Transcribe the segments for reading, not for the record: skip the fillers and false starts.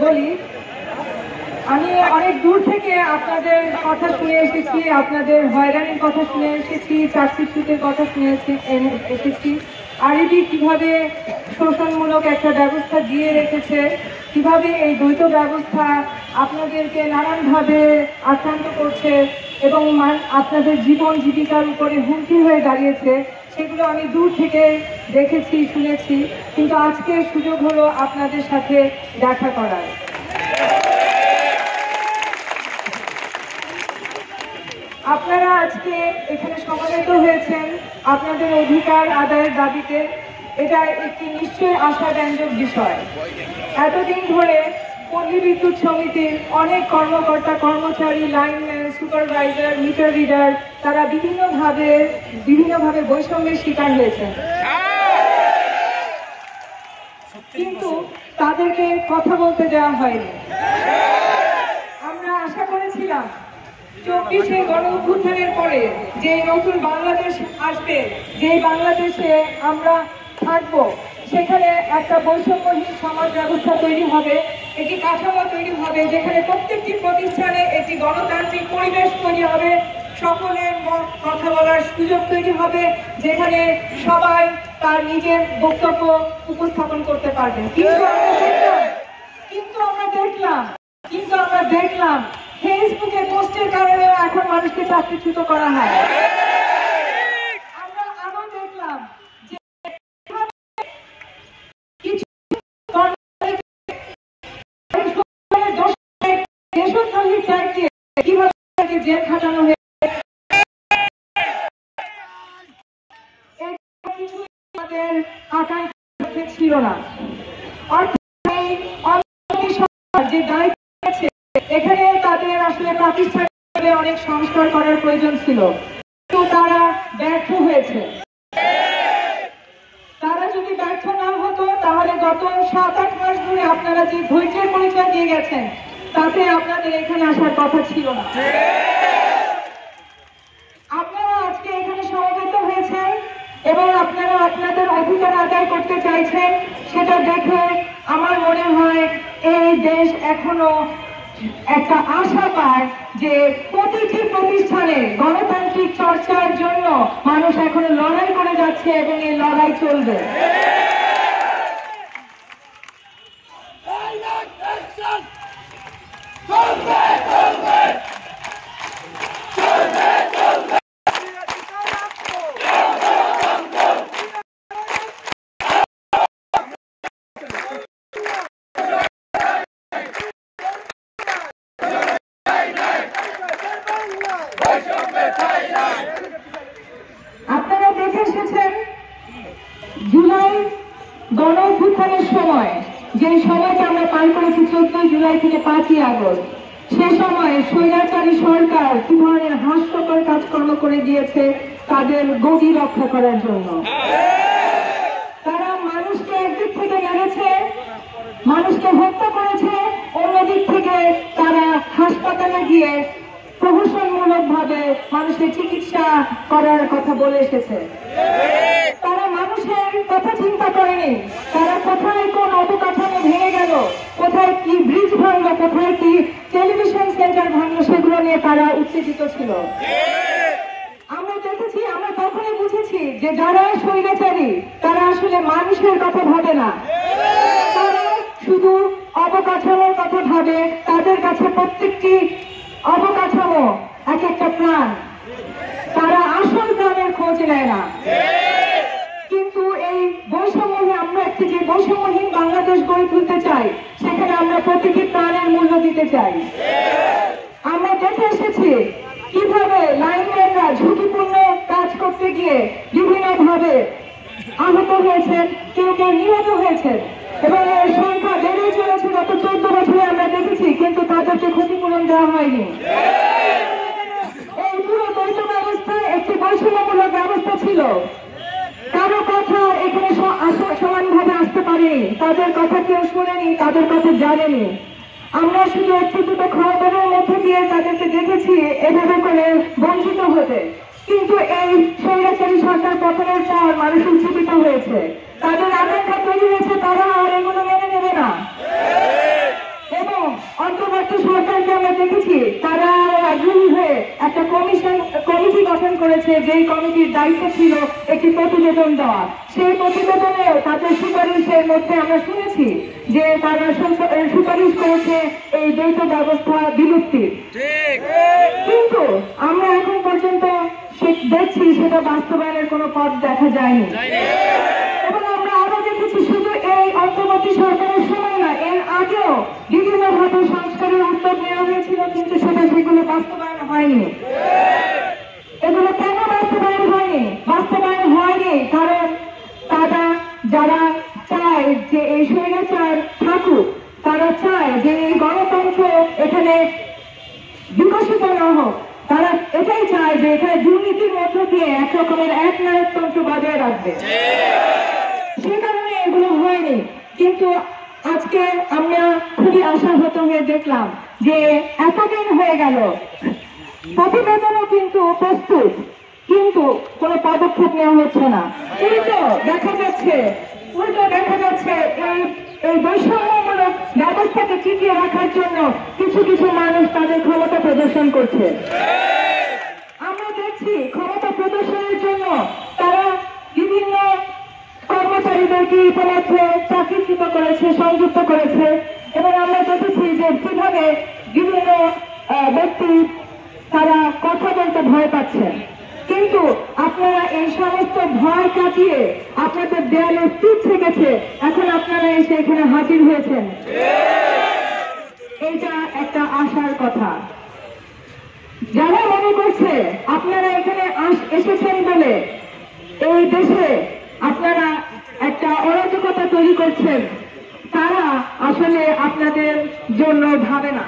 বলি, আমি অনেক দূর থেকে আপনাদের কথা শুনে এসেছি, আপনাদের হয়রানির কথা শুনে এসেছি, চাকরিচ্যুতের কথা শুনে এসেছি। আরবি কিভাবে শোষণমূলক একটা ব্যবস্থা দিয়ে রেখেছে, কিভাবে এই দ্বৈত ব্যবস্থা আপনাদেরকে নানানভাবে আক্রান্ত করছে এবং আপনাদের জীবন জীবিকার উপরে হুমকি হয়ে দাঁড়িয়েছে, সেগুলো আমি দূর থেকে দেখেছি, শুনেছি। কিন্তু আজকে সুযোগ হলো আপনাদের সাথে দেখা করার। আপনারা আজকে এখানে সমবেত হয়েছেন আপনাদের অধিকার আদায়ের দাবিতে। এটা একটি নিশ্চয়ই আশাব্যঞ্জক বিষয়। এতদিন ধরে পল্লী বিদ্যুৎ সমিতির অনেক কর্মকর্তা কর্মচারী, লাইনম্যান, সুপারভাইজার, মিটার রিডার তারা বিভিন্নভাবে বৈষম্যের শিকার হয়েছেন, কিন্তু তাদেরকে কথা বলতে দেওয়া হয়নি। আমরা আশা করেছিলাম 24শে গণ অভ্যুত্থানের পরে যে নতুন বাংলাদেশ আসবে, যে বাংলাদেশে আমরা থাকবো, সেখানে একটা বৈষম্যহীন সমাজ ব্যবস্থা তৈরি হবে, একটি কাঠামো তৈরি হবে, যেখানে প্রত্যেকটি প্রতিষ্ঠানে একটি গণতান্ত্রিক পরিবেশ তৈরি হবে, সকলের কথা বলার সুযোগ তৈরি হবে, যেখানে সবাই তার নিজের বক্তব্য উপস্থাপন করতে পারবেন। কিন্তু আমরা দেখলাম ফেসবুকে পোস্টের কারণে এখন মানুষকে চাকরিচ্যুত করা হয়। আমরা আরো দেখলাম যে কিছু দেশদ্রোহী ট্যাগকে কিভাবে জেল খাটানো হয়েছে, আমাদের আকাঙ্ক্ষা ছিল না। যে দায়িত্ব আছে এখানে তাদের আসলে প্রাতিষ্ঠানিকভাবে অনেক সংস্কার করার প্রয়োজন ছিল, কিন্তু তারা ব্যর্থ হয়েছে। তারা যদি ব্যর্থ না হতো তাহলে গত 7-8 মাস ধরে আপনারা যে ধৈর্যের পরিচয় দিয়ে গেছেন, তাতে আপনাদের এখানে আসার কথা ছিল না। আপনারা আজকে এখানে সমবেত হয়েছেন এবং আপনারা আপনাদের অধিকার আদায় করতে চাইছেন, সেটা দেখে আমার মনে হয় এই দেশ এখনো একটা আশা পায় যে প্রতিটি প্রতিষ্ঠানে গণতান্ত্রিক চর্চার জন্য মানুষ এখনো লড়াই করে যাচ্ছে এবং এই লড়াই চলবে। আপনারা দেখে এসেছেন জুলাই গণ অভ্যুত্থানের সময়, যে সময়টা আমরা পার করেছি 14 জুলাই থেকে 5ই আগস্ট, সে সময় স্বৈরাচারী সরকার কি ধরনের হাস্যকর কাজকর্ম করে দিয়েছে তাদের গদি রক্ষা করার জন্য। তারা মানুষকে একদিক থেকে মেরেছে, মানুষকে হত্যা করেছে, অন্যদিক থেকে তারা হাসপাতালে গিয়ে প্রহসনমূলক ভাবে মানুষের চিকিৎসা করার কথা বলে এসেছে। তারা মানুষের কথা চিন্তা করেনি, তারা কোথায় কোন অবকাঠামো ভেঙে গেল, কোথায় কি ব্রিজ ভাঙলো, কোথায় কি টেলিভিশন সেন্টার ভাঙলো, সেগুলো নিয়ে তারা উত্তেজিত ছিল। আমরা দেখেছি, আমরা তখনই বুঝেছি যে যারা স্বৈরাচারী তারা আসলে মানুষের কথা ভাবে না, তারা শুধু অবকাঠামোর কথা ভাবে। তাদের কাছে প্রত্যেকটি অবকাঠামো এক একটা প্রাণ, তারা আসল প্রাণের খোঁজ নেয় না। কিন্তু এই বৈষম্যহীন, আমরা একটি যে বৈষম্যহীন বাংলাদেশ গড়ে তুলতে চাই, সেখানে আমরা প্রতিটি প্রাণের মূল্য দিতে চাই। আমরা দেখে এসেছি কিভাবে লাইনম্যানরা ঝুঁকিপূর্ণ কাজ করতে গিয়ে বিভিন্নভাবে আহত হয়েছেন, কেউ কেউ নিহত হয়েছেন এবং এর সংখ্যা বেড়ে চলেছে। গত 14 বছরে আমরা দেখেছি, কিন্তু তাদেরকে ক্ষতিপূরণ দেওয়া হয়নি। এই পুরো দ্বৈত ব্যবস্থা একটি বৈষম্যমূলক ব্যবস্থা ছিল। কারো কথা এখানে সমানভাবে আসতে পারেনি, তাদের কথা কেউ শোনেনি, তাদের কথা জানেনি। আমরা শুধু একটু দুটো খবরের মধ্যে দিয়ে তাদেরকে দেখেছি এভাবে করে বঞ্চিত হতে, কিন্তু এই স্বৈরাচারী সরকার পতনের পর মানুষ উজ্জীবিত হয়েছে, তাদের আকাঙ্ক্ষা তৈরি হয়েছে, তারা আর এগুলো মেনে নেবে না। অন্তর্বর্তী সরকারকে আমরা দেখেছি তারা আগ্রহী হয়ে একটা কমিটি গঠন করেছে, যেই কমিটির দায়িত্ব ছিল একটি প্রতিবেদন দেওয়া। সেই প্রতিবেদনেও তাদের সুপারিশের মধ্যে আমরা শুনেছি যে তারা সুপারিশ করেছে এই দ্বৈত ব্যবস্থা বিলুপ্তির। কিন্তু আমরা এখন পর্যন্ত দেখছি সেটা বাস্তবায়নের কোনো পথ দেখা যায়নি। এবং আমরা আরো দেখেছি শুধু এই অন্তর্বর্তী সরকারের সময় না, এর আগেও বিভিন্নভাবে সংস্কারের উদ্যোগ নেওয়া হয়েছিল, কিন্তু সেগুলো বাস্তবায়ন হয়নি। এগুলো কেন বাস্তবায়ন হয়নি? বাস্তবায়ন হয়নি কারণ তারা যারা চায় যে এই স্বৈরাচার থাকুক, তারা চায় যে এই গণতন্ত্র এখানে বিকশিত না হোক, তারা এটাই চায় যে এখানে দুর্নীতির মধ্য দিয়ে একরকমের একনায়কতন্ত্র বজায় রাখবে। সে কারণে এগুলো হয়নি। কিন্তু আজকে আমরা খুবই আশাহত হয়ে দেখলাম যে এতদিন হয়ে গেল, প্রতিবেদনও কিন্তু প্রস্তুত, কিন্তু কোনো পদক্ষেপ নেওয়া হচ্ছে না। উল্টো দেখা যাচ্ছে এই বৈষম্যমূলক ব্যবস্থাকে টিকিয়ে রাখার জন্য কিছু কিছু মানুষ তাদের ক্ষমতা প্রদর্শন করছে। আমরা দেখছি ক্ষমতা প্রদর্শনের জন্য তারা বিভিন্ন কর্মচারীদেরকে ইতিমধ্যে চাকরিচ্যুত করেছে, সংযুক্ত করেছে। এবং আমরা দেখেছি যে কিভাবে বিভিন্ন ব্যক্তি তারা কথা বলতে ভয় পাচ্ছেন। কিন্তু আপনারা এই সমস্ত ভয় কাটিয়ে আপনাদের দেয়ালে পিঠ থেকেছে, এখন আপনারা এসে এখানে হাজির হয়েছেন, এইটা একটা আশার কথা। যারা মনে করছে আপনারা এখানে এসেছেন বলে এই দেশে আপনারা একটা অরাজকতা তৈরি করছেন, তারা আসলে আপনাদের জন্য ভাবে না।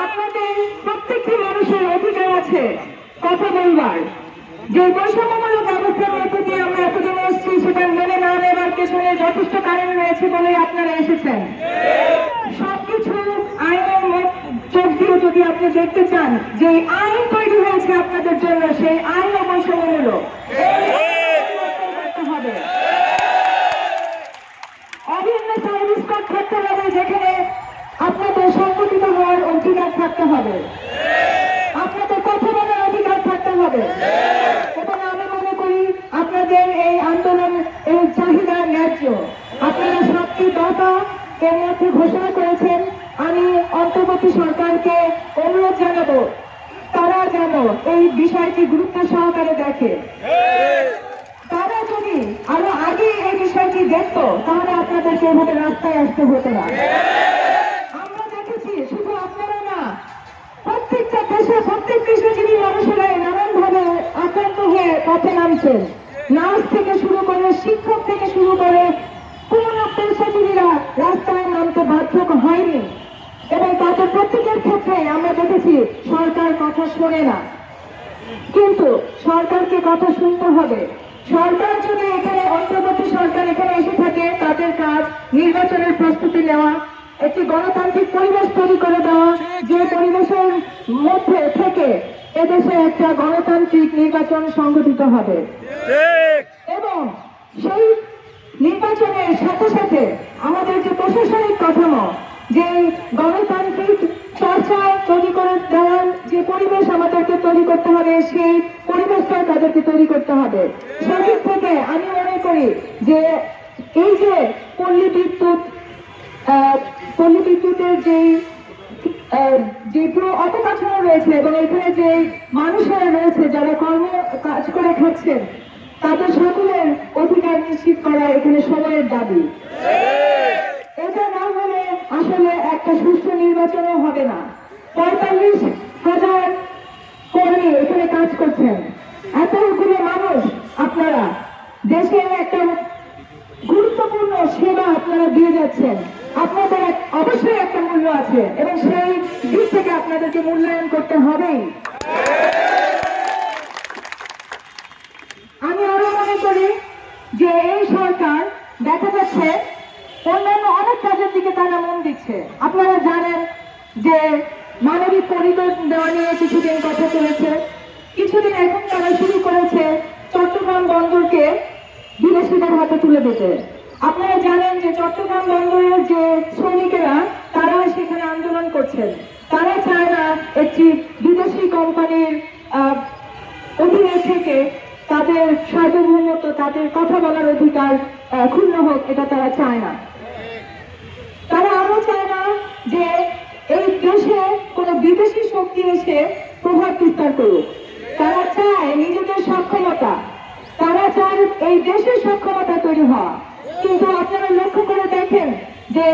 আপনাদের প্রত্যেকটি মানুষের অধিকার আছে কথা বলবার। যে বৈষম্যমূলক ব্যবস্থার মধ্যে দিয়ে আমরা এতদিন এসেছি, সেটা মেনে না নেবার পেছনে যথেষ্ট কারণ রয়েছে বলে আপনারা এসেছেন। সবকিছু আইনের চোখ দিয়ে যদি আপনি দেখতে চান যে আইন তৈরি হয়েছে আপনাদের জন্য, সেই আইন বৈষম্যমূলক হবে। অভিন্ন সার্ভিস কোড থাকতে হবে, যেখানে আপনাদের সংগঠিত হওয়ার অধিকার থাকতে হবে, আপনাদের কথা বলার অধিকার থাকতে হবে। এবং আমি মনে করি আপনাদের এই আন্দোলন, এই চাহিদা ন্যায্য। আপনারা 7টি দফা এর মধ্যে ঘোষণা করেছেন। আমি অন্তর্বর্তী সরকারকে অনুরোধ জানাবো তারা যেন এই বিষয়টি গুরুত্ব সহকারে দেখে। তারা যদি আরো আগে এই বিষয়টি দেখত, তাহলে আপনাদেরকে এভাবে রাস্তায় আসতে হতো না। আমরা দেখেছি শুধু আপনারা না, প্রত্যেকটা দেশে প্রত্যেক কৃষিজীবী মানুষেরাই নানানভাবে আক্রান্ত হয়ে পথে নামছেন। নার্স থেকে শুরু করে, শিক্ষক থেকে শুরু করে, কোন পেশাজীবীরা রাস্তায় নামতে বাধ্য হয়নি। এবং তাদের প্রত্যেকের ক্ষেত্রে আমরা দেখেছি সরকার কথা শোনে না। কিন্তু সরকারকে কথা শুনতে হবে। সরকার যদি এখানে অন্তর্বর্তী সরকার এখানে এসে থাকে, তাদের কাজ নির্বাচনের প্রস্তুতি নেওয়া, একটি গণতান্ত্রিক পরিবেশ তৈরি করে দেওয়া, যে পরিবেশের মধ্যে থেকে এদেশে একটা গণতান্ত্রিক নির্বাচন সংগঠিত হবে। এবং সেই নির্বাচনের সাথে সাথে আমাদের যে প্রশাসনিক কাঠামো, যে গণতান্ত্রিক চর্চা তৈরি করে দেওয়ার যে পরিবেশ আমাদেরকে তৈরি করতে হবে, সেই পরিবেশটা তাদেরকে তৈরি করতে হবে। সেদিক থেকে আমি মনে করি যে এই যে পল্লী বিদ্যুতের যে পুরো অপকাঠামো রয়েছে, এবং এখানে যে মানুষেরা রয়েছে যারা কাজ করে খাচ্ছেন, তাদের সকলের অধিকার নিশ্চিত করা এখানে সময়ের দাবি। এটা না হলে আসলে একটা সুষ্ঠু নির্বাচনও হবে না। 45,000 কর্মী এখানে কাজ করছেন, এতগুলো মানুষ, আপনারা দেশের একটা গুরুত্বপূর্ণ সেবা আপনারা দিয়ে যাচ্ছেন। আপনাদের অবশ্যই একটা মূল্য আছে, এবং সেই দিক থেকে আপনাদেরকে মূল্যায়ন করতে হবেই। আমি আরো মনে করি যে এই সরকার দেখা যাচ্ছে অন্যান্য অনেক কাজের দিকে তারা মন দিচ্ছে। আপনারা জানেন যে মানবিক করিডোর দেওয়া নিয়ে কিছুদিন কথা চলেছে। কিছুদিন এখন তারা শুরু করেছে চট্টগ্রাম বন্দরকে বিদেশিদের হাতে তুলে দিতে। আপনারা জানেন যে চট্টগ্রাম বন্দরের যে শ্রমিকেরা, তারা সেখানে আন্দোলন করছেন। তারা চায় না একটি বিদেশি কোম্পানির অধীনে থেকে তাদের সার্বভৌমত্ব, তাদের কথা বলার অধিকার ক্ষুণ্ণ হোক, এটা তারা চায় না। তারা আরো চায় না যে এই দেশে কোন বিদেশি শক্তি এসে প্রভাব বিস্তার করুক। তারা চায় নিজেদের সক্ষমতা, তারা চায় এই দেশের সক্ষমতা তৈরি হওয়া। কিন্তু আপনারা লক্ষ্য করে দেখেন যে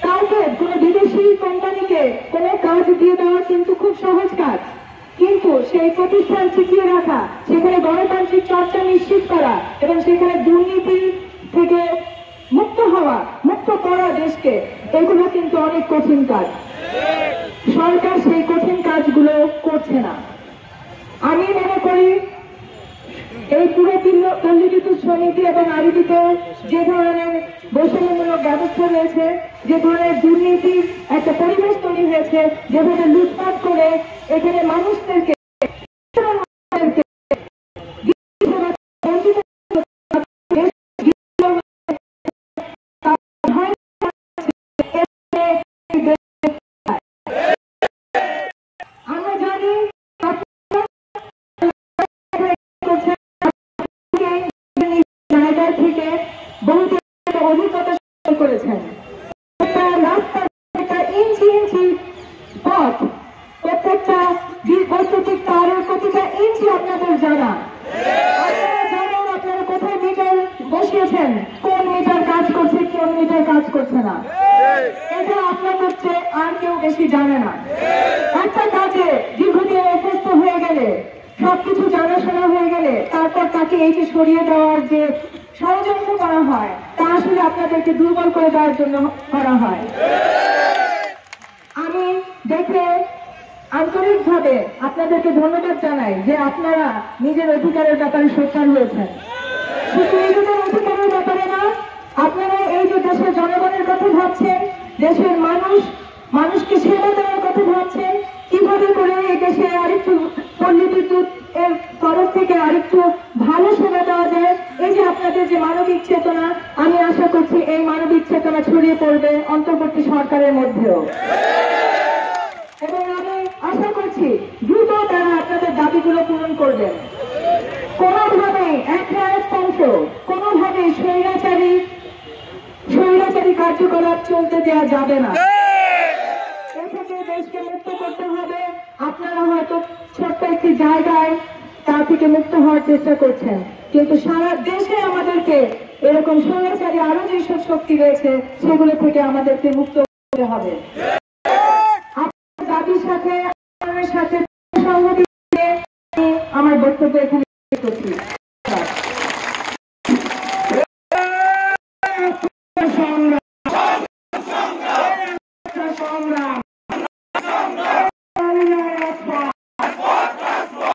কাউকে কোন বিদেশি কোম্পানিকে কোন কাজ দিয়ে দেওয়া কিন্তু খুব সহজ কাজ, কিন্তু সেই প্রতিষ্ঠান টিকিয়ে রাখা, সেখানে গণতান্ত্রিক চর্চা নিশ্চিত করা এবং সেখানে দুর্নীতি থেকে মুক্ত হওয়া, মুক্ত করা দেশকে, এগুলো কিন্তু অনেক কঠিন কাজ। সরকার সেই কঠিন কাজগুলো করছে না। আমি মনে করি এই পুরো পল্লী বিদ্যুৎ সমিতি এবং আরবিতে যে ধরনের বৈষম্যমূলক ব্যবস্থা রয়েছে, যে ধরনের দুর্নীতির একটা পরিবেশ তৈরি হয়েছে, যেভাবে লুটপাট করে এখানে মানুষদেরকে আমরা জানি জায়গা থেকে বহু অভিজ্ঞতা করেছেন। রাস্তার ইঞ্চি ইঞ্চি পথ, প্রত্যেকটা বৈদ্যুতিক তারের প্রতিটা ইঞ্চি আপনাদের জানা। আপনারা জানেন আপনারা কোথায় মিটার বসিয়েছেন, কোন মিটার কাজ করছে, কোন মিটার কাজ করছে না। এটা আপনাদের চেয়ে আর কেউ বেশি জানে না। একটা কাজে দীর্ঘদিন অভ্যস্ত হয়ে গেলে, সবকিছু জানাশোনা হয়ে গেলে, তারপর তাকে এইকে সরিয়ে দেওয়ার যে ষড়যন্ত্র করা হয়, তা আসলে আপনাদেরকে দুর্বল করে দেওয়ার জন্য করা হয়। আমি দেখে আন্তরিকভাবে আপনাদেরকে ধন্যবাদ জানাই যে আপনারা নিজের অধিকারের ব্যাপারে সোচ্চার হয়েছেন। শুধু নিজেদের অধিকারের ব্যাপারে না, আপনারা এই যে দেশের জনগণের কথা ভাবছেন, দেশের মানুষকে সেবা দেওয়ার কথা ভাবছেন, কিভাবে করে এই দেশে আরেকটু পল্লী বিদ্যুৎ এর তরফ থেকে আরেকটু ভালো সেবা দেওয়া যায়, এই যে আপনাদের যে মানবিক চেতনা, আমি আশা করছি এই মানবিক চেতনা ছড়িয়ে পড়বে অন্তর্বর্তী সরকারের মধ্যেও। এবং আমি আশা করছি দ্রুত তারা আপনাদের দাবিগুলো পূরণ করবেন। কোনোভাবেই এক রাজতন্ত্র, কোনোভাবেই স্বৈরাচারী কার্যকলাপ চলতে দেওয়া যাবে না। এ থেকে দেশকে মুক্ত করতে হবে। আপনারা হয়তো ছোট্ট একটি জায়গায় তা থেকে মুক্ত হওয়ার চেষ্টা করছেন, কিন্তু সারা দেশে আমাদেরকে এরকম স্বৈরাচারী আরো যেসব শক্তি রয়েছে, সেগুলো থেকে আমাদেরকে মুক্ত করতে হবে। আপনার দাবির সাথে সংহতি আমার বক্তব্য এখানে করছি। সংগ্রাম